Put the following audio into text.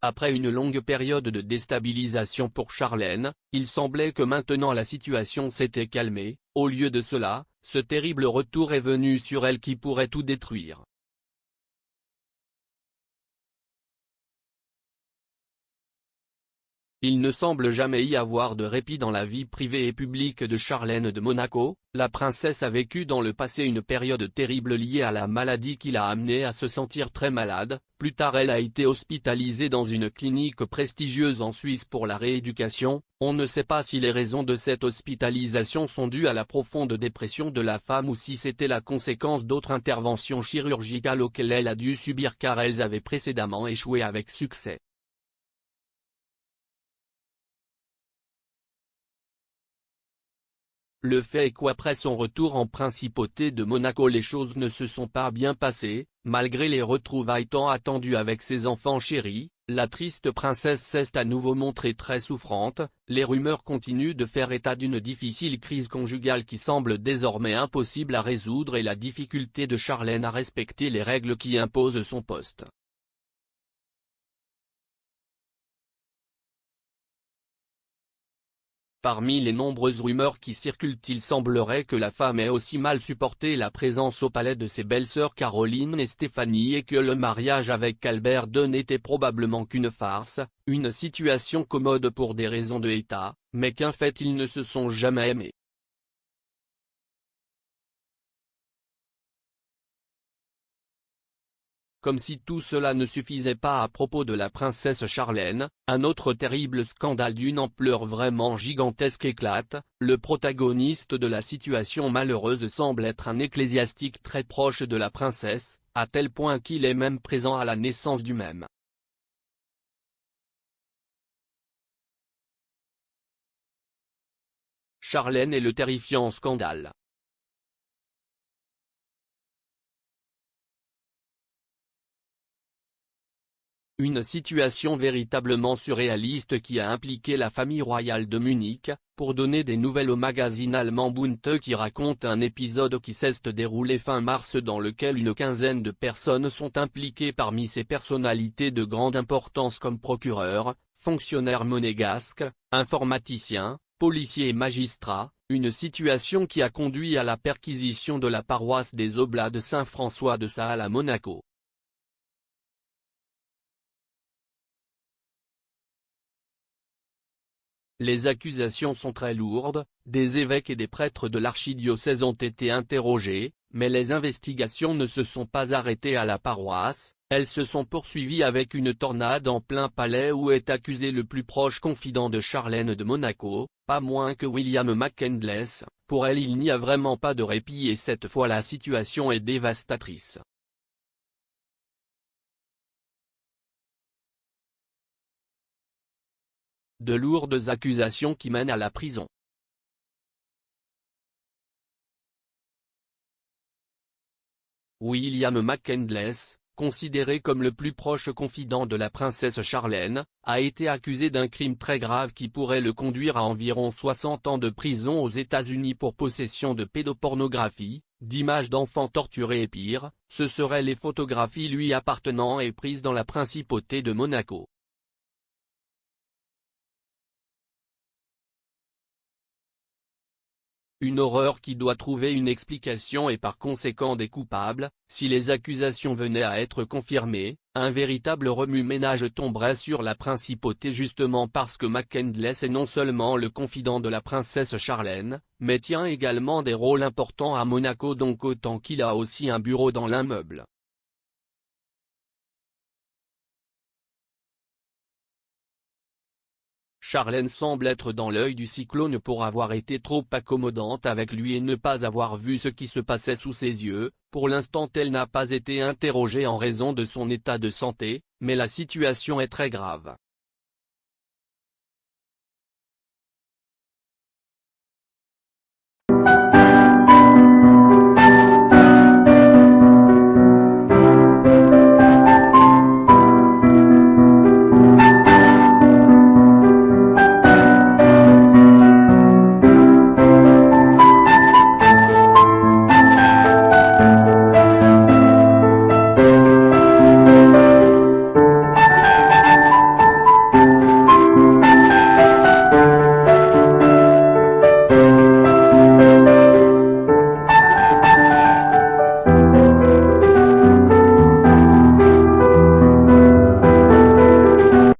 Après une longue période de déstabilisation pour Charlène, il semblait que maintenant la situation s'était calmée. Au lieu de cela, ce terrible retour est venu sur elle qui pourrait tout détruire. Il ne semble jamais y avoir de répit dans la vie privée et publique de Charlène de Monaco. La princesse a vécu dans le passé une période terrible liée à la maladie qui l'a amenée à se sentir très malade. Plus tard elle a été hospitalisée dans une clinique prestigieuse en Suisse pour la rééducation. On ne sait pas si les raisons de cette hospitalisation sont dues à la profonde dépression de la femme ou si c'était la conséquence d'autres interventions chirurgicales auxquelles elle a dû subir car elles avaient précédemment échoué avec succès. Le fait est qu'après son retour en principauté de Monaco les choses ne se sont pas bien passées, malgré les retrouvailles tant attendues avec ses enfants chéris. La triste princesse s'est à nouveau montrée très souffrante. Les rumeurs continuent de faire état d'une difficile crise conjugale qui semble désormais impossible à résoudre et la difficulté de Charlène à respecter les règles qui imposent son poste. Parmi les nombreuses rumeurs qui circulent, il semblerait que la femme ait aussi mal supporté la présence au palais de ses belles-sœurs Caroline et Stéphanie et que le mariage avec Albert II n'était probablement qu'une farce, une situation commode pour des raisons de État, mais qu'en fait ils ne se sont jamais aimés. Comme si tout cela ne suffisait pas à propos de la princesse Charlène, un autre terrible scandale d'une ampleur vraiment gigantesque éclate. Le protagoniste de la situation malheureuse semble être un ecclésiastique très proche de la princesse, à tel point qu'il est même présent à la naissance du même. Charlène et le terrifiant scandale. Une situation véritablement surréaliste qui a impliqué la famille royale de Munich, pour donner des nouvelles au magazine allemand Bunte qui raconte un épisode qui s'est déroulé fin mars dans lequel une quinzaine de personnes sont impliquées parmi ces personnalités de grande importance comme procureurs, fonctionnaires monégasques, informaticiens, policiers et magistrats, une situation qui a conduit à la perquisition de la paroisse des Oblats de Saint-François de Sales à Monaco. Les accusations sont très lourdes, des évêques et des prêtres de l'archidiocèse ont été interrogés, mais les investigations ne se sont pas arrêtées à la paroisse, elles se sont poursuivies avec une tornade en plein palais où est accusé le plus proche confident de Charlène de Monaco, pas moins que William McCandless. Pour elle il n'y a vraiment pas de répit et cette fois la situation est dévastatrice. De lourdes accusations qui mènent à la prison. William McCandless, considéré comme le plus proche confident de la princesse Charlène, a été accusé d'un crime très grave qui pourrait le conduire à environ 60 ans de prison aux États-Unis pour possession de pédopornographie, d'images d'enfants torturés et pire, ce seraient les photographies lui appartenant et prises dans la principauté de Monaco. Une horreur qui doit trouver une explication et par conséquent des coupables. Si les accusations venaient à être confirmées, un véritable remue-ménage tomberait sur la principauté justement parce que McCandless est non seulement le confident de la princesse Charlène, mais tient également des rôles importants à Monaco donc autant qu'il a aussi un bureau dans l'immeuble. Charlène semble être dans l'œil du cyclone pour avoir été trop accommodante avec lui et ne pas avoir vu ce qui se passait sous ses yeux. Pour l'instant elle n'a pas été interrogée en raison de son état de santé, mais la situation est très grave.